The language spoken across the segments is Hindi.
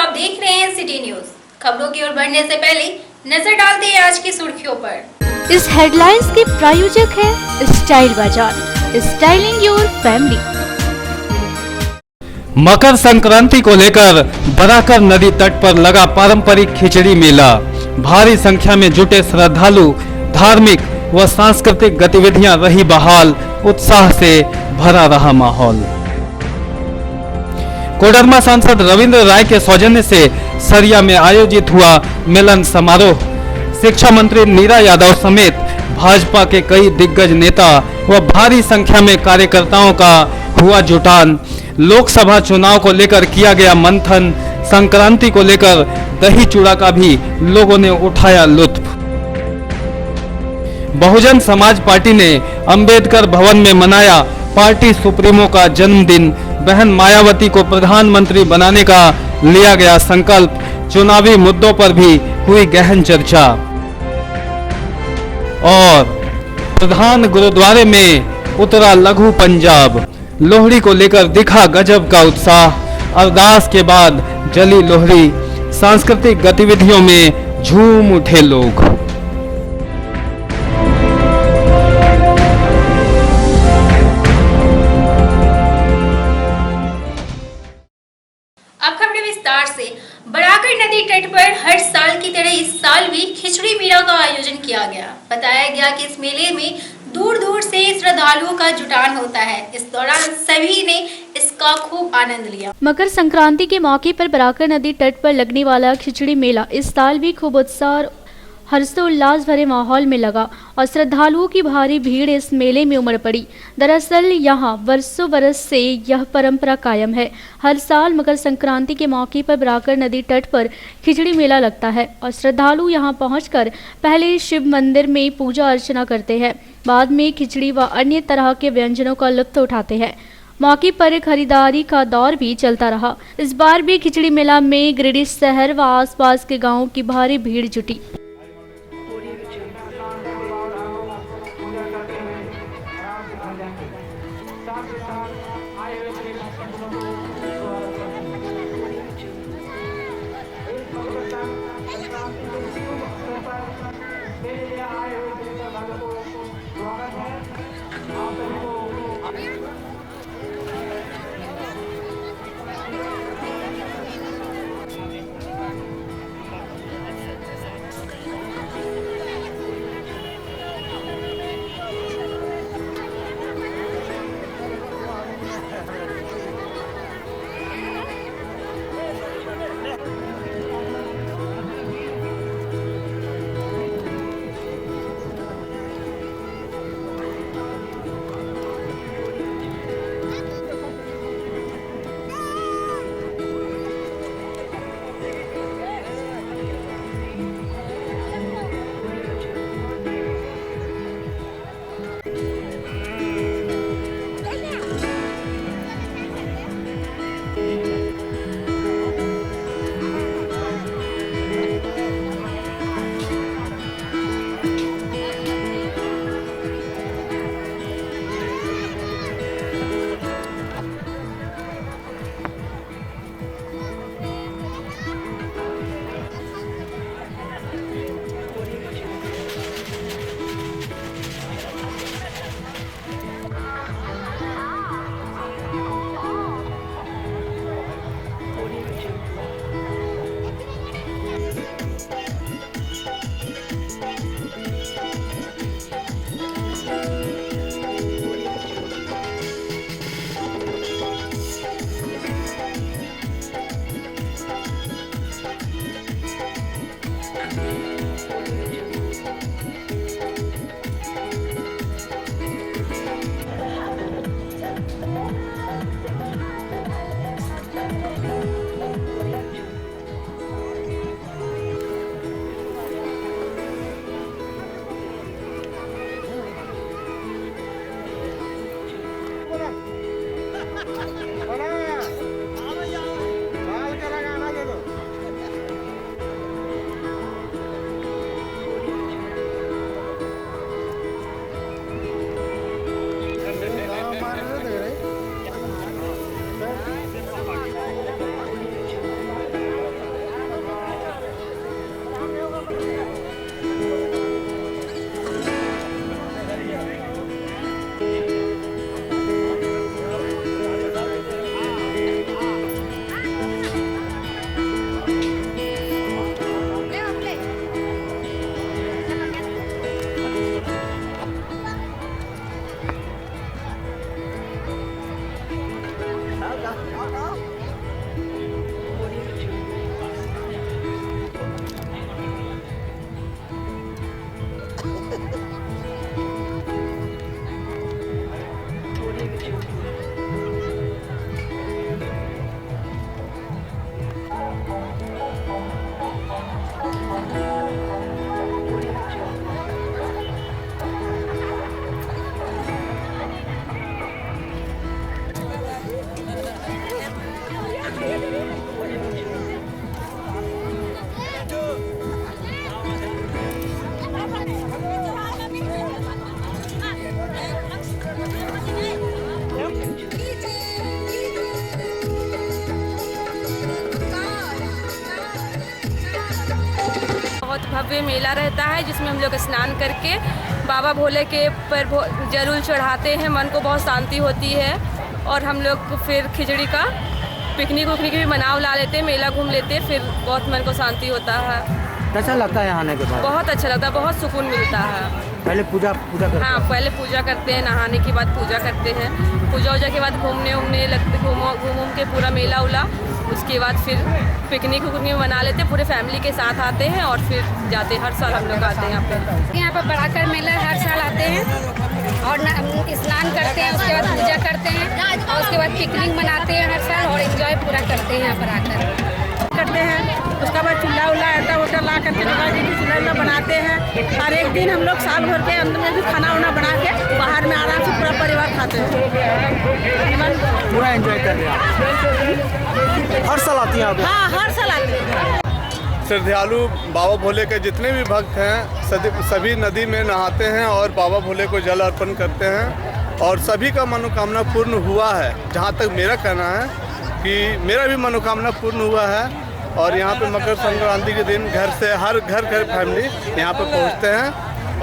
आप देख रहे हैं सिटी न्यूज। खबरों की ओर बढ़ने से पहले नजर डालते हैं आज की सुर्खियों पर। इस हेडलाइंस के प्रायोजक है स्टाइल बाजार, styling your family. Makar Sankranti को लेकर बराकर नदी तट पर लगा पारंपरिक खिचड़ी मेला। भारी संख्या में जुटे श्रद्धालु, धार्मिक व सांस्कृतिक गतिविधियां रही बहाल, उत्साह से भरा रहा माहौल। कोडरमा सांसद रविंद्र राय के सौजन्य से सरिया में आयोजित हुआ मिलन समारोह। शिक्षा मंत्री नीरा यादव समेत भाजपा के कई दिग्गज नेता व भारी संख्या में कार्यकर्ताओं का हुआ जुटान। लोकसभा चुनाव को लेकर किया गया मंथन। संक्रांति को लेकर दही चूड़ा का भी लोगों ने उठाया लुत्फ। बहुजन समाज पार्टी ने अंबेडकर भवन में मनाया पार्टी सुप्रीमो का जन्मदिन। बहन मायावती को प्रधानमंत्री बनाने का लिया गया संकल्प। चुनावी मुद्दों पर भी हुई गहन चर्चा। और प्रधान गुरुद्वारे में उतरा लघु पंजाब। लोहड़ी को लेकर दिखा गजब का उत्साह। अरदास के बाद जली लोहड़ी। सांस्कृतिक गतिविधियों में झूम उठे लोग। अब खबरें विस्तार से। बराकर नदी तट पर हर साल की तरह इस साल भी खिचड़ी मेला का आयोजन किया गया। बताया गया कि इस मेले में दूर दूर से श्रद्धालुओं का जुटान होता है। इस दौरान सभी ने इसका खूब आनंद लिया। मकर संक्रांति के मौके पर बराकर नदी तट पर लगने वाला खिचड़ी मेला इस साल भी खूब उत्साह और हर्षोल्लास भरे माहौल में लगा और श्रद्धालुओं की भारी भीड़ इस मेले में उमड़ पड़ी। दरअसल यहाँ वर्षों बरस से यह परंपरा कायम है। हर साल मकर संक्रांति के मौके पर बराकर नदी तट पर खिचड़ी मेला लगता है और श्रद्धालु यहाँ पहुंचकर पहले शिव मंदिर में पूजा अर्चना करते हैं, बाद में खिचड़ी व अन्य तरह के व्यंजनों का लुत्फ उठाते हैं। मौके पर खरीदारी का दौर भी चलता रहा। इस बार भी खिचड़ी मेला में गिरिडीह शहर व आसपास के गाँवों की भारी भीड़ जुटी। भव्य मेला रहता है जिसमें हम लोग स्नान करके बाबा भोले के पर जरूर चढ़ाते हैं। मन को बहुत शांति होती है और हम लोग फिर खिचड़ी का पिकनिक उकनिक भी मना उला लेते हैं, मेला घूम लेते हैं, फिर बहुत मन को शांति होता है। कैसा लगता है आने के बाद? बहुत अच्छा लगता है, बहुत सुकून मिलता है। पहले पूजा करते हाँ, पहले पूजा करते हैं, नहाने के बाद पूजा करते हैं, पूजा वूजा के बाद घूमने लगते, घूम के पूरा मेला उला, उसके बाद फिर पिकनिक उकनिक मना लेते हैं, पूरे फैमिली के साथ आते हैं और फिर जाते हैं। हर साल हम लोग आते हैं यहाँ पर बढ़ाकर मेला हर साल आते हैं और स्नान करते हैं, उसके बाद पूजा करते हैं और उसके बाद पिकनिक मनाते हैं हर साल और एंजॉय पूरा करते हैं यहाँ पर आकर करते हैं। उसके बाद चूल्हा उल्हा आटा ला करके चूल्हा बनाते हैं। हर एक दिन हम लोग साल भर के अंदर में भी खाना वाना बना के बाहर में आराम से पूरा परिवार खाते हैं, पूरा एंजॉय कर रहे हैं। हर साल आती हैं आप? हाँ, हर साल आते हैं। श्रद्धालु बाबा भोले के जितने भी भक्त हैं सभी नदी में नहाते हैं और बाबा भोले को जल अर्पण करते हैं और सभी का मनोकामना पूर्ण हुआ है। जहाँ तक मेरा कहना है कि मेरा भी मनोकामना पूर्ण हुआ है और यहाँ पे मकर संक्रांति के दिन घर से हर घर फैमिली यहाँ पे पहुँचते हैं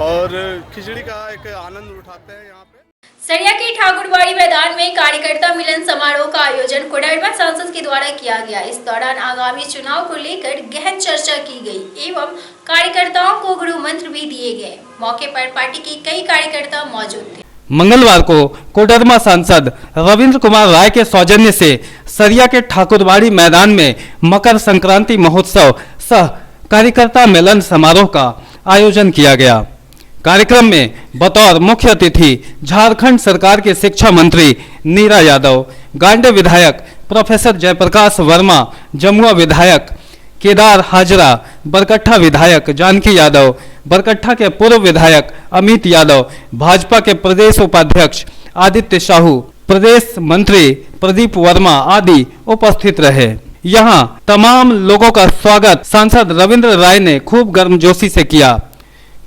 और खिचड़ी का एक आनंद उठाते हैं। यहाँ पे सरिया के ठाकुरबाड़ी मैदान में कार्यकर्ता मिलन समारोह का आयोजन कोडरमा सांसद के द्वारा किया गया। इस दौरान आगामी चुनाव को लेकर गहन चर्चा की गई एवं कार्यकर्ताओं को गुरु मंत्र भी दिए गए। मौके पर पार्टी के कई कार्यकर्ता मौजूद थे। मंगलवार को कोडरमा सांसद रविंद्र कुमार राय के सौजन्य से सरिया के ठाकुरबाड़ी मैदान में मकर संक्रांति महोत्सव सह कार्यकर्ता मिलन समारोह का आयोजन किया गया। कार्यक्रम में बतौर मुख्य अतिथि झारखंड सरकार के शिक्षा मंत्री नीरा यादव, गांडे विधायक प्रोफेसर जयप्रकाश वर्मा, जमुआ विधायक केदार हाजरा, बरकट्ठा विधायक जानकी यादव, बरकट्ठा के पूर्व विधायक अमित यादव, भाजपा के प्रदेश उपाध्यक्ष आदित्य साहू, प्रदेश मंत्री प्रदीप वर्मा आदि उपस्थित रहे। यहां तमाम लोगों का स्वागत सांसद रविंद्र राय ने खूब गर्मजोशी से किया।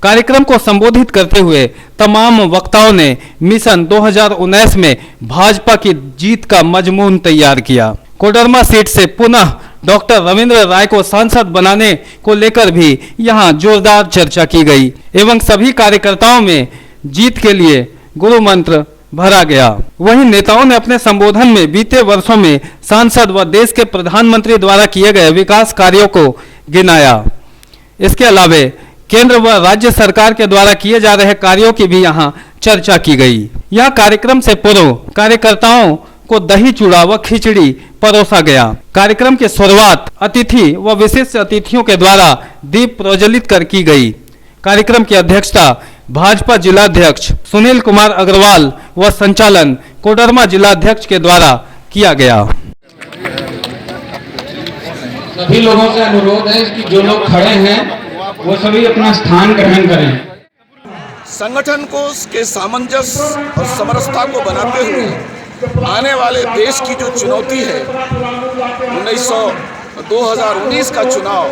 कार्यक्रम को संबोधित करते हुए तमाम वक्ताओं ने मिशन 2019 में भाजपा की जीत का मजमून तैयार किया। कोडरमा सीट से पुनः डॉक्टर रविंद्र राय को सांसद बनाने को लेकर भी यहां जोरदार चर्चा की गई एवं सभी कार्यकर्ताओं में जीत के लिए गुरु मंत्र भरा गया। वहीं नेताओं ने अपने संबोधन में बीते वर्षों में सांसद व देश के प्रधानमंत्री द्वारा किए गए विकास कार्यों को गिनाया। इसके अलावा केंद्र व राज्य सरकार के द्वारा किए जा रहे कार्यों की भी यहां चर्चा की गई। यह कार्यक्रम से पूर्व कार्यकर्ताओं को दही चूड़ा व खिचड़ी परोसा गया। कार्यक्रम की शुरुआत अतिथि व विशेष अतिथियों के द्वारा दीप प्रज्वलित कर की गई। कार्यक्रम की अध्यक्षता भाजपा जिलाध्यक्ष सुनील कुमार अग्रवाल व संचालन कोडरमा जिलाध्यक्ष के द्वारा किया गया। सभी लोगों से अनुरोध है कि जो लोग खड़े हैं वो सभी अपना स्थान ग्रहण करें। संगठन को के सामंजस्य और समरसता को बनाते हुए आने वाले देश की जो चुनौती है 2019 का चुनाव,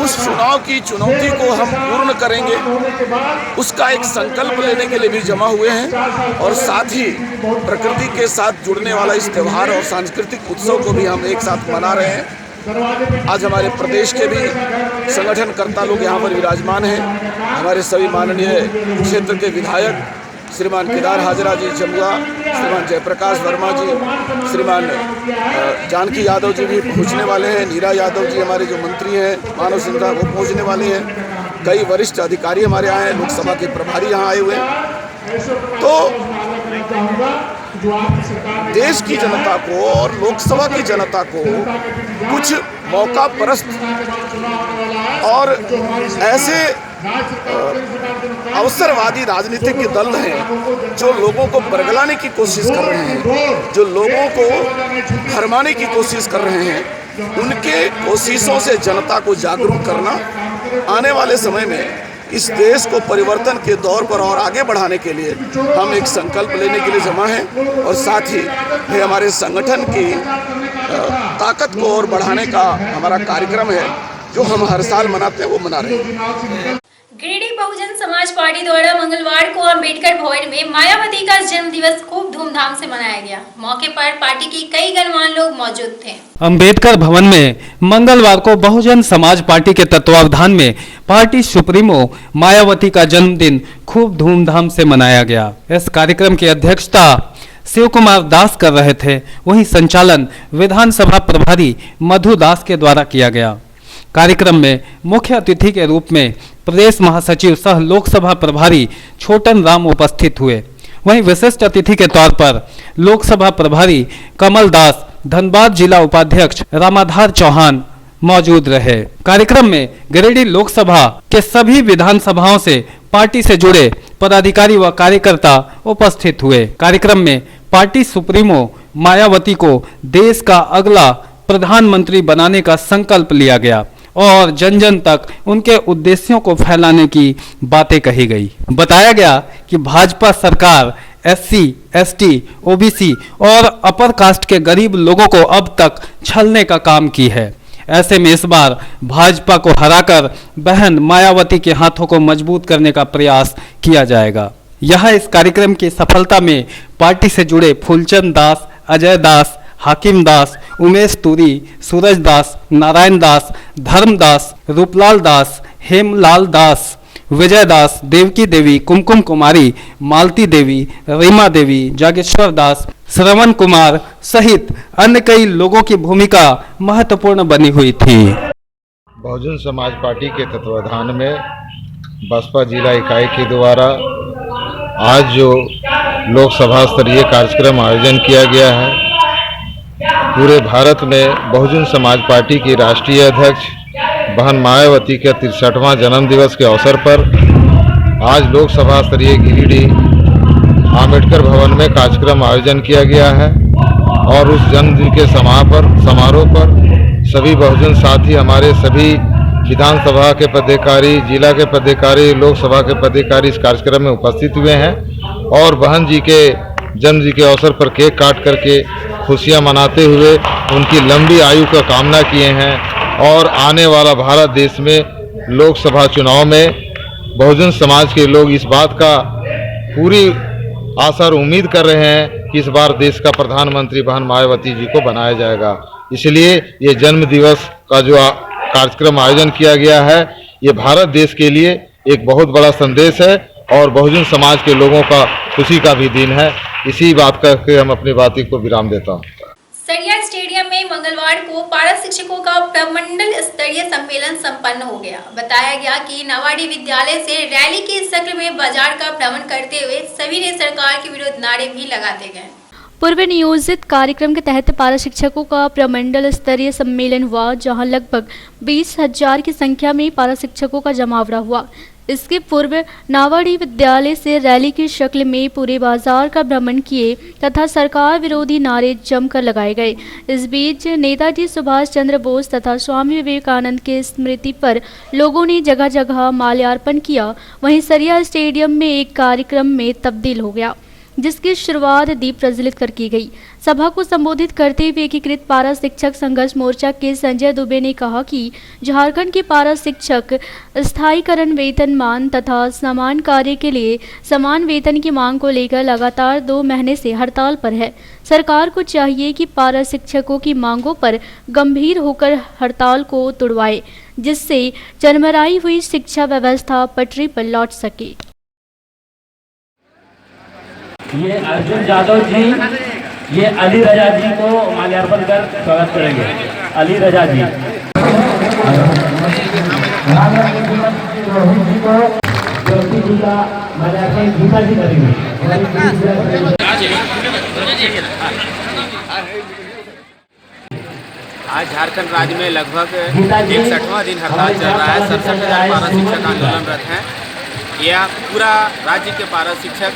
उस चुनाव की चुनौती को हम पूर्ण करेंगे, उसका एक संकल्प लेने के लिए भी जमा हुए हैं और साथ ही प्रकृति के साथ जुड़ने वाला इस त्यौहार और सांस्कृतिक उत्सव को भी हम एक साथ मना रहे हैं। आज हमारे प्रदेश के भी संगठनकर्ता लोग यहाँ पर विराजमान हैं। हमारे सभी माननीय क्षेत्र के विधायक श्रीमान केदार हाजरा जी जमुआ, श्रीमान जयप्रकाश वर्मा जी, श्रीमान जानकी यादव जी भी पहुँचने वाले हैं। नीरा यादव जी हमारे जो मंत्री हैं मानव संसाधन वो पहुँचने वाले हैं। कई वरिष्ठ अधिकारी हमारे आए हैं, लोकसभा के प्रभारी यहाँ आए हुए हैं। तो देश की जनता को और लोकसभा की जनता को कुछ मौका परस्त और ऐसे अवसरवादी राजनीतिक दल हैं जो लोगों को बरगलाने की कोशिश कर रहे हैं, जो लोगों को भरमाने की कोशिश कर रहे हैं। उनके कोशिशों से जनता को जागरूक करना, आने वाले समय में इस देश को परिवर्तन के दौर पर और आगे बढ़ाने के लिए हम एक संकल्प लेने के लिए जमा हैं और साथ ही हमारे संगठन की ताकत को और बढ़ाने का हमारा कार्यक्रम है। जो हम हर साल मनाते हैं वो मना रहे हैं। गिरिडीह बहुजन समाज पार्टी द्वारा मंगलवार को अंबेडकर भवन में मायावती का जन्म दिवस खूब धूमधाम से मनाया गया। मौके पर पार्टी के कई गणमान्य लोग मौजूद थे। अंबेडकर भवन में मंगलवार को बहुजन समाज पार्टी के तत्वावधान में पार्टी सुप्रीमो मायावती का जन्मदिन खूब धूमधाम से मनाया गया। इस कार्यक्रम की अध्यक्षता शिव कुमार दास कर रहे थे, वहीं संचालन विधानसभा प्रभारी मधु दास के द्वारा किया गया। कार्यक्रम में मुख्य अतिथि के रूप में प्रदेश महासचिव सह लोकसभा प्रभारी छोटन राम उपस्थित हुए। वहीं विशिष्ट अतिथि के तौर पर लोकसभा प्रभारी कमल दास, धनबाद जिला उपाध्यक्ष रामाधार चौहान मौजूद रहे। कार्यक्रम में गिरिडीह लोकसभा के सभी विधानसभाओं से पार्टी से जुड़े पदाधिकारी व कार्यकर्ता उपस्थित हुए। कार्यक्रम में पार्टी सुप्रीमो मायावती को देश का अगला प्रधानमंत्री बनाने का संकल्प लिया गया और जन जन तक उनके उद्देश्यों को फैलाने की बातें कही गई। बताया गया कि भाजपा सरकार SC, ST, OBC और अपर कास्ट के गरीब लोगों को अब तक छलने का काम की है। ऐसे में इस बार भाजपा को हराकर बहन मायावती के हाथों को मजबूत करने का प्रयास किया जाएगा। यहाँ इस कार्यक्रम की सफलता में पार्टी से जुड़े फूलचंद दास, अजय दास, हाकिम दास, उमेश तुरी, सूरज दास, नारायण दास, धर्म दास, रूपलाल दास, हेमलाल दास, विजय दास, देवकी देवी, कुमकुम कुमारी, मालती देवी, रीमा देवी, जागेश्वर दास, श्रवण कुमार सहित अन्य कई लोगों की भूमिका महत्वपूर्ण बनी हुई थी। बहुजन समाज पार्टी के तत्वावधान में बसपा जिला इकाई के द्वारा आज जो लोकसभा स्तरीय कार्यक्रम आयोजन किया गया है, पूरे भारत में बहुजन समाज पार्टी की राष्ट्रीय अध्यक्ष बहन मायावती के 63वां जन्म दिवस के अवसर पर आज लोकसभा स्तरीय गिरिडीह अंबेडकर भवन में कार्यक्रम आयोजन किया गया है और उस जन्मदिन के समारोह पर सभी बहुजन साथी, हमारे सभी विधानसभा के पदाधिकारी, जिला के पदाधिकारी, लोकसभा के पदाधिकारी इस कार्यक्रम में उपस्थित हुए हैं और बहन जी के जन्मदिन के अवसर पर केक काट करके खुशियां मनाते हुए उनकी लंबी आयु का कामना किए हैं और आने वाला भारत देश में लोकसभा चुनाव में बहुजन समाज के लोग इस बात का पूरी आशा और उम्मीद कर रहे हैं कि इस बार देश का प्रधानमंत्री बहन मायावती जी को बनाया जाएगा। इसलिए ये जन्म दिवस का जो कार्यक्रम आयोजन किया गया है, ये भारत देश के लिए एक बहुत बड़ा संदेश है और बहुजन समाज के लोगों का खुशी का भी दिन है। इसी बात करके हम अपनी बातों को विराम देता हूँ। सरिया स्टेडियम में मंगलवार को पारा शिक्षकों का प्रमंडल स्तरीय सम्मेलन संपन्न हो गया। बताया गया कि नावाडी विद्यालय से रैली के शक्ल में बाजार का भ्रमण करते हुए सभी ने सरकार के विरुद्ध नारे भी लगाते गए। पूर्व नियोजित कार्यक्रम के तहत पारा शिक्षकों का प्रमंडल स्तरीय सम्मेलन हुआ, जहां लगभग 20,000 की संख्या में पारा शिक्षकों का जमावड़ा हुआ। इसके पूर्व नावाडी विद्यालय से रैली की शक्ल में पूरे बाजार का भ्रमण किए तथा सरकार विरोधी नारे जमकर लगाए गए। इस बीच नेताजी सुभाष चंद्र बोस तथा स्वामी विवेकानंद के स्मृति पर लोगों ने जगह जगह माल्यार्पण किया। वहीं सरिया स्टेडियम में एक कार्यक्रम में तब्दील हो गया, जिसकी शुरुआत दीप प्रज्वलित कर की गई। सभा को संबोधित करते हुए एकीकृत पारा शिक्षक संघर्ष मोर्चा के संजय दुबे ने कहा कि झारखंड के पारा शिक्षक स्थायीकरण, वेतनमान तथा समान कार्य के लिए समान वेतन की मांग को लेकर लगातार 2 महीने से हड़ताल पर है। सरकार को चाहिए कि पारा शिक्षकों की मांगों पर गंभीर होकर हड़ताल को तुड़वाए, जिससे चरमराई हुई शिक्षा व्यवस्था पटरी पर लौट सके। ये अर्जुन यादव जी, ये अली रजा जी को माल्यार्पण कर स्वागत करेंगे। अली रजा जी, आज झारखंड राज्य में लगभग 61वां दिन हड़ताल चल रहा है। 67,000 पारा शिक्षक आंदोलनरत हैं। यह पूरा राज्य के पारा शिक्षक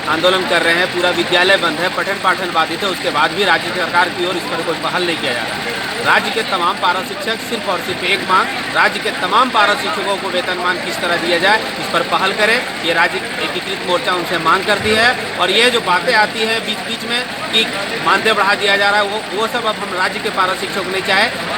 आंदोलन कर रहे हैं। पूरा विद्यालय बंद है, पठन पाठन बाधित है। उसके बाद भी राज्य सरकार की ओर इस पर कोई पहल नहीं किया जा रहा है। राज्य के तमाम पारा शिक्षक सिर्फ और सिर्फ एक मांग, राज्य के तमाम पारा शिक्षकों को वेतनमान किस तरह दिया जाए, इस पर पहल करें। ये राज्य एकीकृत मोर्चा उनसे मांग करती है। और ये जो बातें आती है बीच बीच में कि मानदेय बढ़ा दिया जा रहा है, वो सब अब हम राज्य के पारा शिक्षक नहीं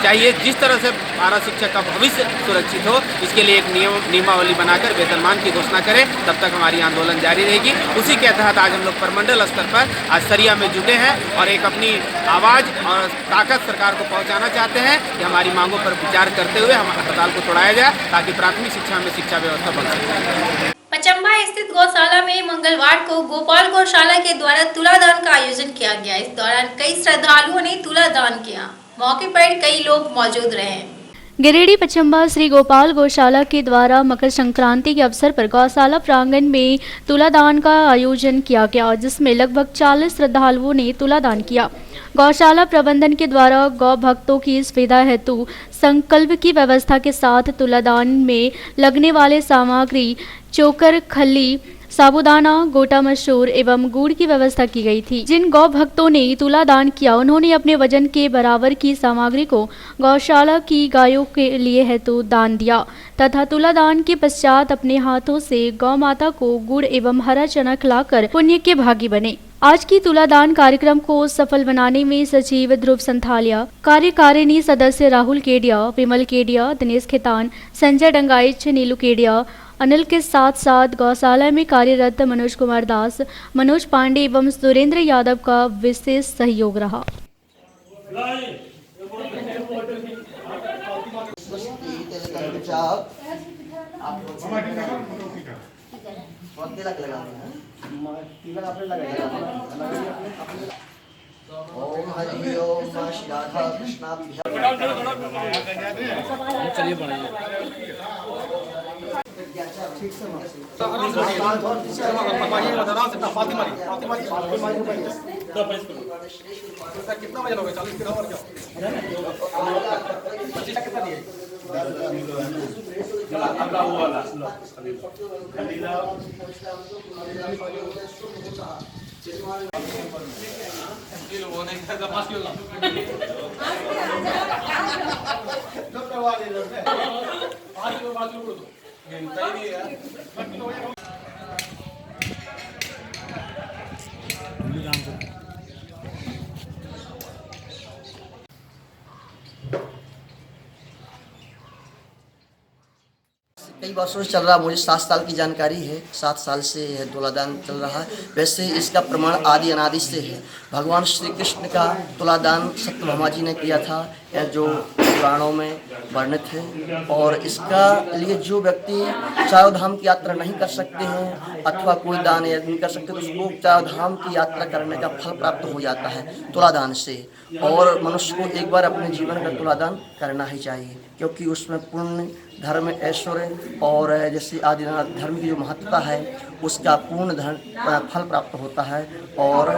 चाहिए। जिस तरह से पारा शिक्षक का भविष्य सुरक्षित हो, इसके लिए एक नियमावली बनाकर वेतनमान की घोषणा करें, तब तक हमारी आंदोलन जारी रहेगी। उसी के तहत आज हम लोग प्रमंडल स्तर पर आज सरिया में जुटे हैं और एक अपनी आवाज़ और ताकत सरकार को पहुंचाना चाहते हैं कि हमारी मांगों पर विचार करते हुए हमारे अस्पताल को तोड़ाया जाए, ताकि प्राथमिक शिक्षा में शिक्षा व्यवस्था बन सके। पचम्बा स्थित गौशाला में मंगलवार को गोपाल गौशाला के द्वारा तुलादान का आयोजन किया गया। इस दौरान कई श्रद्धालुओं ने तुलादान किया। मौके पर कई लोग मौजूद रहे। गिरिडीह पचम्बा श्री गोपाल गौशाला के द्वारा मकर संक्रांति के अवसर पर गौशाला प्रांगण में तुलादान का आयोजन किया गया, जिसमें लगभग 40 श्रद्धालुओं ने तुलादान किया। गौशाला प्रबंधन के द्वारा गौ भक्तों की सुविधा हेतु संकल्प की व्यवस्था के साथ तुलादान में लगने वाले सामग्री चोकर, खल्ली, साबूदाना, गोटा मसूर एवं गुड़ की व्यवस्था की गई थी। जिन गौ भक्तों ने तुलादान किया, उन्होंने अपने वजन के बराबर की सामग्री को गौशाला की गायों के लिए हेतु दान दिया तथा तुलादान के पश्चात अपने हाथों से गौ माता को गुड़ एवं हरा चना खिलाकर पुण्य के भागी बने। आज की तुलादान कार्यक्रम को सफल बनाने में सचिव ध्रुव संथालिया, कार्यकारिणी सदस्य राहुल केडिया, विमल केडिया, दिनेश खेतान, संजय डंगाइच, नीलू केडिया, अनिल के साथ साथ गौशाला में कार्यरत मनोज कुमार दास, मनोज पांडे एवं सुरेंद्र यादव का विशेष सहयोग रहा। ओम हरि ओम श्री राधा कृष्णाभ्यां। चलिए बढ़ाइए। ठीक से कितना वजन होगा? 40 किलो और क्या? 25 कितना दिए? कई वर्षों से चल रहा, मुझे 7 साल की जानकारी है। 7 साल से यह तुलादान चल रहा है। वैसे इसका प्रमाण आदि अनादि से है। भगवान श्री कृष्ण का तुलादान सत्यभामा जी ने किया था, यह जो पुराणों में वर्णित है। और इसका लिए जो व्यक्ति चारों धाम की यात्रा नहीं कर सकते हैं अथवा कोई दान नहीं कर सकते, तो उसको चारों धाम की यात्रा करने का फल प्राप्त हो जाता है तुलादान से। और मनुष्य को एक बार अपने जीवन का तुलादान करना ही चाहिए, क्योंकि उसमें पुण्य, धर्म, ऐश्वर्य और जैसे आदि धर्म की जो महत्ता है उसका पूर्ण फल प्राप्त होता है और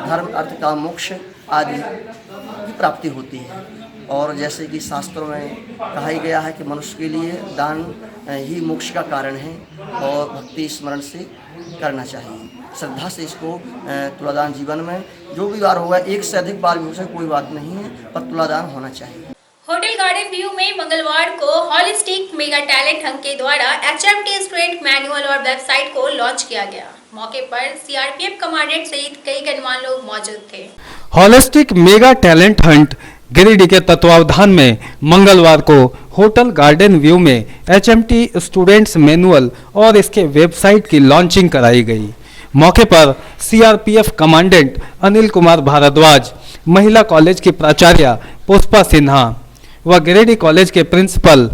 धर्म, अर्थ, काम, मोक्ष आदि की प्राप्ति होती है। और जैसे कि शास्त्रों में कहा ही गया है कि मनुष्य के लिए दान ही मोक्ष का कारण है और भक्ति स्मरण से करना चाहिए। श्रद्धा से इसको तुलादान जीवन में जो भी बार होगा, एक से अधिक बार भी हो सके कोई बात नहीं है, पर तुलादान होना चाहिए। होटल गार्डन व्यू में मंगलवार को हॉलिस्टिक मेगा टैलेंट हंट के द्वारा HMT स्टूडेंट मैनुअल और वेबसाइट को लॉन्च किया गया। मौके पर CRPF कमांडेंट सहित कई गणमान्य लोग मौजूद थे। Holistic mega talent Hunt Giridih के तत्वावधान में मंगलवार को होटल गार्डन व्यू में HMT स्टूडेंट्स मैनुअल और इसके वेबसाइट की लॉन्चिंग कराई गई। मौके पर CRPF कमांडेंट अनिल कुमार भारद्वाज, महिला कॉलेज की प्राचार्य पुष्पा सिन्हा व गिरिडीह कॉलेज के प्रिंसिपल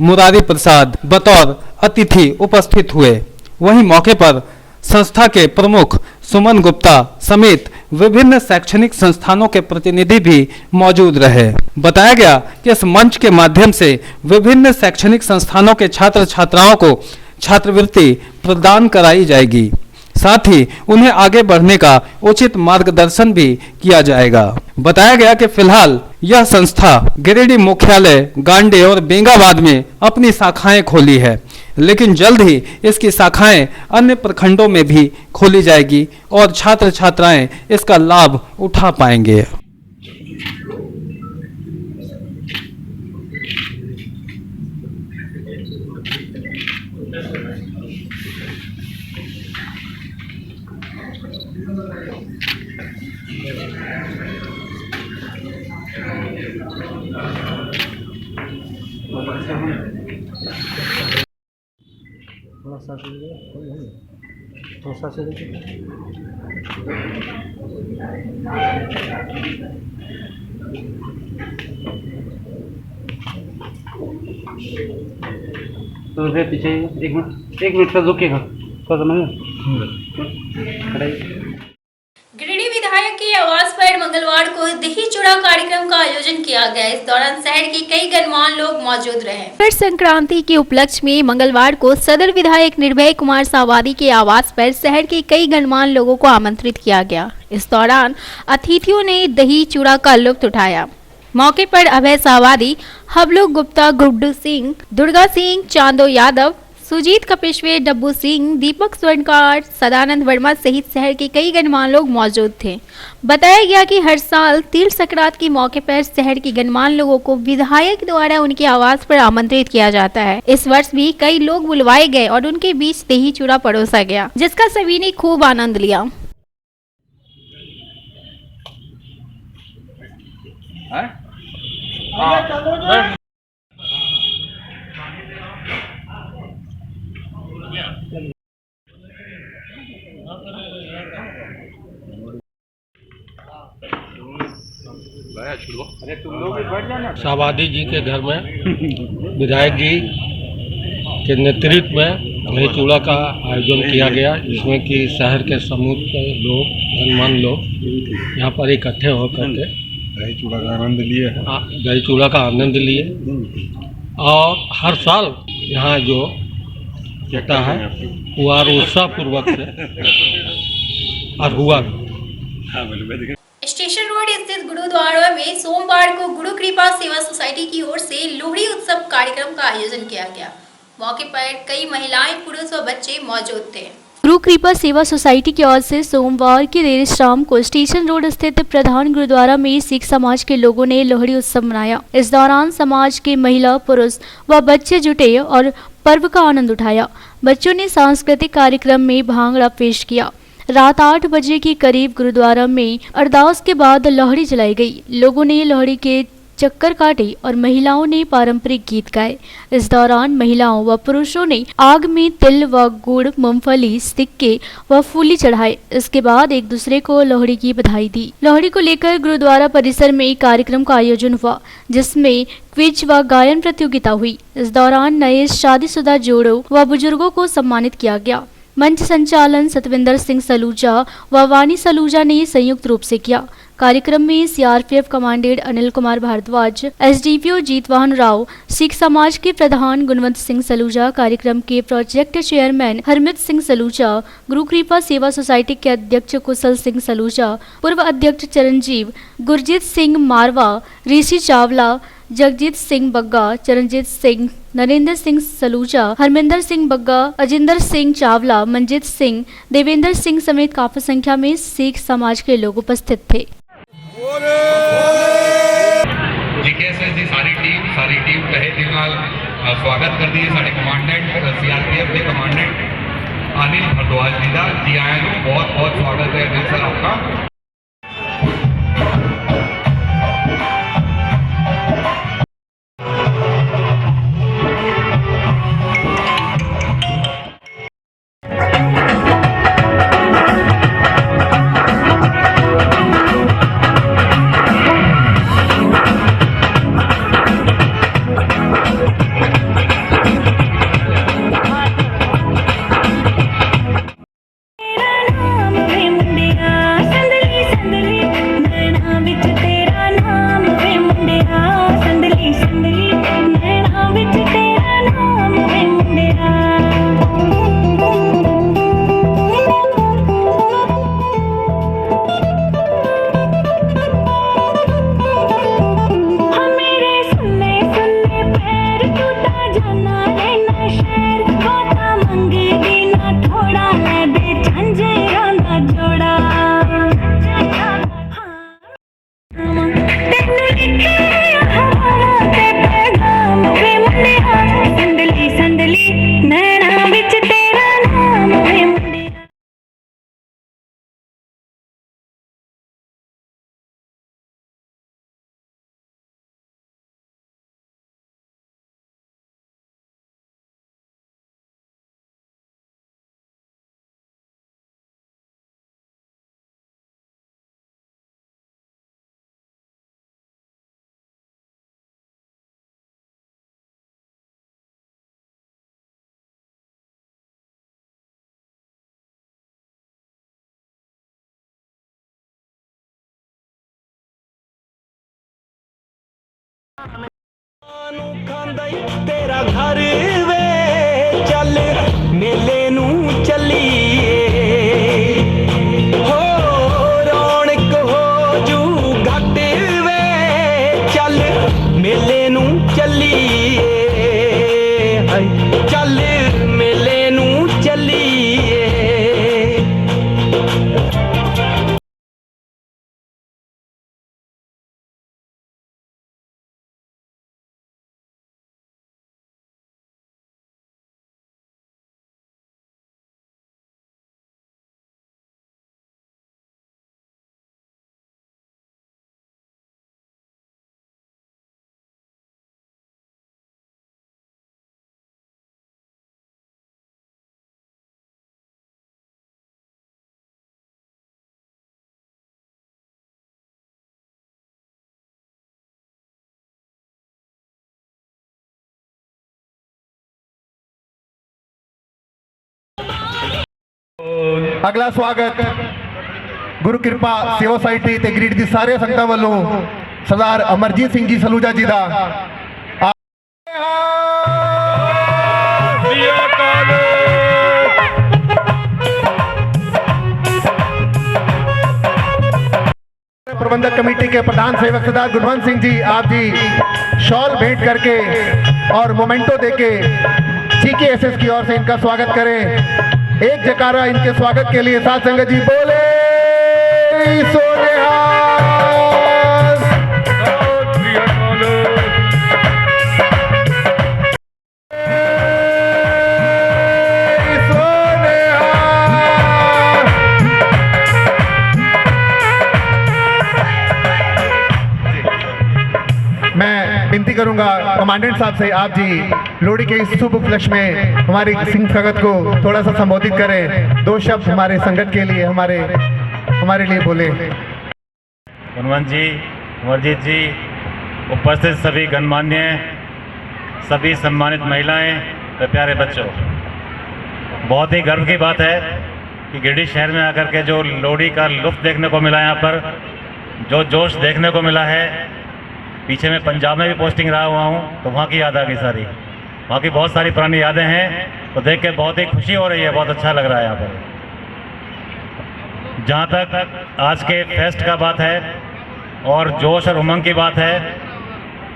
मुरारी प्रसाद बतौर अतिथि उपस्थित हुए। वहीं मौके पर संस्था के प्रमुख सुमन गुप्ता समेत विभिन्न शैक्षणिक संस्थानों के प्रतिनिधि भी मौजूद रहे। बताया गया कि इस मंच के माध्यम से विभिन्न शैक्षणिक संस्थानों के छात्र छात्राओं को छात्रवृत्ति प्रदान कराई जाएगी, साथ ही उन्हें आगे बढ़ने का उचित मार्गदर्शन भी किया जाएगा। बताया गया कि फिलहाल यह संस्था गिरिडीह मुख्यालय, गांडे और बेंगाबाद में अपनी शाखाएं खोली है, लेकिन जल्द ही इसकी शाखाएं अन्य प्रखंडों में भी खोली जाएगी और छात्र छात्राएं इसका लाभ उठा पाएंगे। पीछे एक मिनट का रुकिएगा थोड़ा सा गिरिडीह विधायक के आवास पर मंगलवार को दही चूड़ा कार्यक्रम का आयोजन किया गया। इस दौरान शहर के कई गणमान्य लोग मौजूद रहे। मकर संक्रांति के उपलक्ष्य में मंगलवार को सदर विधायक निर्भय कुमार सावादी के आवास पर शहर के कई गणमान्य लोगों को आमंत्रित किया गया। इस दौरान अतिथियों ने दही चूड़ा का लुत्फ उठाया। मौके पर अभय सावादी, हबलू गुप्ता, गुड्डू सिंह, दुर्गा सिंह, चांदो यादव, सुजीत कपिश्वे, डब्बू सिंह, दीपक स्वर्णकार, सदानंद वर्मा सहित शहर के कई गणमान्य लोग मौजूद थे। बताया गया कि हर साल तिल संक्रांत के मौके पर शहर के गणमान्य लोगों को विधायक द्वारा उनके आवास पर आमंत्रित किया जाता है। इस वर्ष भी कई लोग बुलवाए गए और उनके बीच दही चूड़ा परोसा गया, जिसका सभी ने खूब आनंद लिया। सावादी जी के घर में विधायक जी के नेतृत्व में दही चूड़ा का आयोजन किया गया, जिसमें कि शहर के समूह लोग, गणमान्य लोग यहाँ पर इकट्ठे होकर के दही चूड़ा का आनंद लिए। दही चूड़ा का आनंद लिए और हर साल यहाँ जो होता है वो उत्साह पूर्वक से और हुआ। स्टेशन रोड स्थित गुरुद्वारा में सोमवार को गुरु कृपा सेवा सोसाइटी की ओर से लोहड़ी उत्सव कार्यक्रम का आयोजन किया गया। मौके पर कई महिलाएं, पुरुष व बच्चे मौजूद थे। गुरु कृपा सेवा सोसाइटी की ओर से सोमवार की देर शाम को स्टेशन रोड स्थित प्रधान गुरुद्वारा में सिख समाज के लोगों ने लोहड़ी उत्सव मनाया। इस दौरान समाज के महिला, पुरुष व बच्चे जुटे और पर्व का आनंद उठाया। बच्चों ने सांस्कृतिक कार्यक्रम में भांगड़ा पेश किया। रात 8 बजे के करीब गुरुद्वारा में अरदास के बाद लोहड़ी जलाई गई। लोगों ने लोहड़ी के चक्कर काटे और महिलाओं ने पारंपरिक गीत गाए। इस दौरान महिलाओं व पुरुषों ने आग में तिल व गुड़, मूंगफली, सिक्के व फूली चढ़ाए। इसके बाद एक दूसरे को लोहड़ी की बधाई दी। लोहड़ी को लेकर गुरुद्वारा परिसर में एक कार्यक्रम का आयोजन हुआ, जिसमें क्विज व गायन प्रतियोगिता हुई। इस दौरान नए शादीशुदा जोड़ों व बुजुर्गों को सम्मानित किया गया। मंच संचालन सतविंदर सिंह सलूजा व वानी सलूजा ने संयुक्त रूप से किया। कार्यक्रम में CRPF commandant Anil Kumar Bhardwaj, SDPO Jeetvahan Rao, Sikh समाज के प्रधान गुणवंत सिंह सलूजा, कार्यक्रम के प्रोजेक्ट चेयरमैन हरमित सिंह सलूजा, गुरु कृपा सेवा सोसाइटी के अध्यक्ष कुशल सिंह सलूजा, पूर्व अध्यक्ष चरणजीव, गुरजीत सिंह मारवा, ऋषि चावला, जगजीत सिंह बग्गा, चरणजीत सिंह, नरेंद्र सिंह सलूजा, हरमिंदर सिंह बग्गा, अजिंदर सिंह चावला, मंजीत सिंह, देवेंद्र सिंह समेत काफी संख्या में सिख समाज के लोग उपस्थित थे। जी सारी टीम तहे दिल नाल स्वागत कर दी है। साढ़े कमांडेंट सीआरपीएफ के कमांडेंट अनिल भारद्वाज जी का जी आया नु बहुत बहुत स्वागत है अनिल सर आपका। मुंडिया संदली तेरा घर वे चल मेले नू चलीए हो रौनक हो जू घट वे चल मेले नू चलीए चल मेले नू चलीए। अगला स्वागत गुरु कृपा सेवा सोसाइटी ते ग्रीड दी सारे संगतां ਵੱਲੋਂ सरदार अमरजीत सिंह जी सलूजा जी ਦਾ प्रबंधक कमेटी के प्रधान सेवक सरदार गुरवंत सिंह जी, आप जी शॉल भेंट करके और मोमेंटो देके CKSS की ओर से इनका स्वागत करें। एक जयकारा इनके स्वागत के लिए साथ संगत जी बोले सोनेहाल। मैं विनती करूंगा कमांडेंट साहब से, आप जी लोहड़ी के इस शुभ उपलक्ष्य में हमारी सिंह संगत को थोड़ा सा संबोधित करें, दो शब्द हमारे संगत के लिए हमारे लिए बोले। गुणवंत जी, अमरजीत जी, उपस्थित सभी गणमान्य, सभी सम्मानित महिलाएं व प्यारे बच्चों, बहुत ही गर्व की बात है कि गिरिडीह शहर में आकर के जो लोहड़ी का लुत्फ देखने को मिला, यहाँ पर जो जोश देखने को मिला है। पीछे मैं पंजाब में भी पोस्टिंग रहा हुआ हूँ, तो वहाँ की याद आ गई सारी, वहाँ की बहुत सारी पुरानी यादें हैं, तो देख के बहुत ही खुशी हो रही है, बहुत अच्छा लग रहा है यहाँ पर। जहाँ तक आज के फेस्ट का बात है और जोश और उमंग की बात है,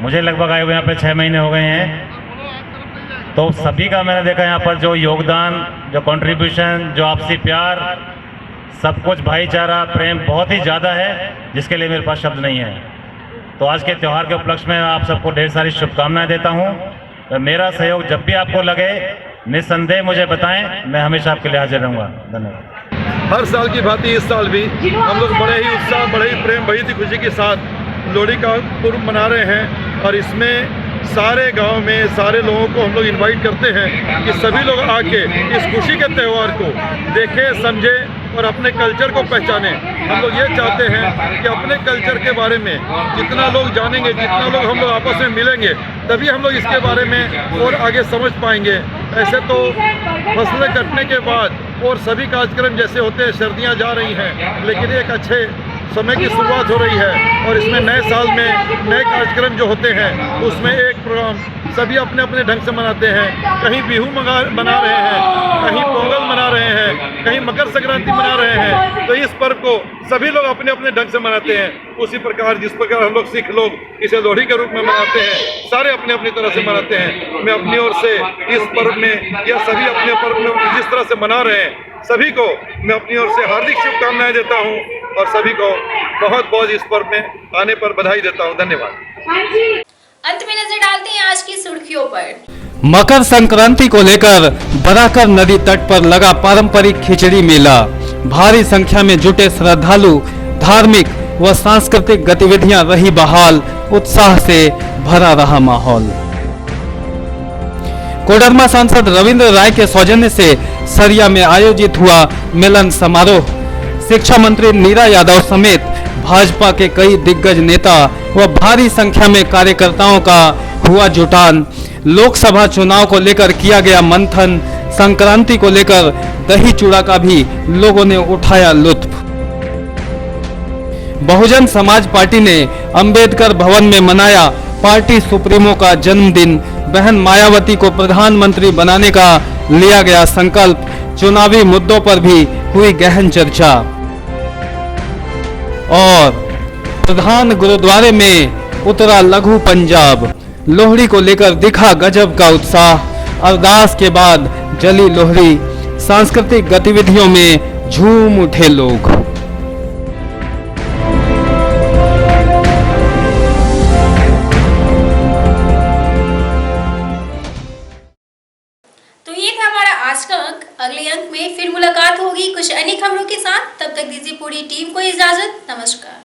मुझे लगभग आए हुए यहाँ पे 6 महीने हो गए हैं, तो सभी का मैंने देखा यहाँ पर जो योगदान, जो कंट्रीब्यूशन, जो आपसी प्यार, सब कुछ भाईचारा, प्रेम बहुत ही ज़्यादा है, जिसके लिए मेरे पास शब्द नहीं है। तो आज के त्यौहार के उपलक्ष्य में आप सबको ढेर सारी शुभकामनाएं देता हूं। तो मेरा सहयोग जब भी आपको लगे निस्संदेह मुझे बताएं, मैं हमेशा आपके लिए हाजिर रहूंगा। धन्यवाद। हर साल की भांति इस साल भी हम लोग बड़े ही उत्साह, बड़े ही प्रेम, बड़ी ही खुशी के साथ लोहड़ी का पर्व मना रहे हैं, और इसमें सारे गांव में सारे लोगों को हम लोग इनवाइट करते हैं कि सभी लोग आके इस खुशी के त्यौहार को देखें, समझें और अपने कल्चर को पहचानें। हम लोग ये चाहते हैं कि अपने कल्चर के बारे में जितना लोग जानेंगे, जितना लोग हम लोग आपस में मिलेंगे, तभी हम लोग इसके बारे में और आगे समझ पाएंगे। ऐसे तो फसलें कटने के बाद और सभी कार्यक्रम जैसे होते हैं, सर्दियाँ जा रही हैं, लेकिन एक अच्छे समय की शुरुआत हो रही है, और इसमें नए साल में नए कार्यक्रम जो होते हैं उसमें एक प्रोग्राम सभी अपने अपने ढंग से मनाते हैं। कहीं बिहू मना रहे हैं, कहीं पोंगल मना रहे हैं, कहीं मकर संक्रांति मना रहे हैं। तो इस पर्व को सभी लोग अपने अपने ढंग से मनाते हैं। उसी प्रकार जिस प्रकार हम लोग सिख लोग इसे लोहड़ी के रूप में मनाते हैं, सारे अपने अपनी तरह से मनाते हैं। मैं अपनी ओर से इस पर्व में या सभी अपने पर्व में जिस तरह से मना रहे हैं, सभी को मैं अपनी ओर से हार्दिक शुभकामनाएं देता हूं, और सभी को बहुत बहुत इस पर्व में आने पर बधाई देता हूं। धन्यवाद। अंत में नजर डालते हैं आज की सुर्खियों पर। मकर संक्रांति को लेकर बराकर नदी तट पर लगा पारंपरिक खिचड़ी मेला। भारी संख्या में जुटे श्रद्धालु, धार्मिक व सांस्कृतिक गतिविधियां रही बहाल, उत्साह से भरा रहा माहौल। कोडरमा सांसद रविंद्र राय के सौजन्य से सरिया में आयोजित हुआ मिलन समारोह। शिक्षा मंत्री नीरा यादव समेत भाजपा के कई दिग्गज नेता व भारी संख्या में कार्यकर्ताओं का हुआ जुटान। लोकसभा चुनाव को लेकर किया गया मंथन। संक्रांति को लेकर दही चूड़ा का भी लोगों ने उठाया लुत्फ। बहुजन समाज पार्टी ने अंबेडकर भवन में मनाया पार्टी सुप्रीमो का जन्मदिन, बहन मायावती को प्रधानमंत्री बनाने का लिया गया संकल्प, चुनावी मुद्दों पर भी हुई गहन चर्चा। और प्रधान गुरुद्वारे में उतरा लघु पंजाब, लोहड़ी को लेकर दिखा गजब का उत्साह। अरदास के बाद जली लोहड़ी, सांस्कृतिक गतिविधियों में झूम उठे लोग। तो ये था हमारा आज का अंक। अगले अंक में फिर मुलाकात होगी कुछ अन्य खबरों के साथ। तब तक दीजिए पूरी टीम को इजाजत। नमस्कार।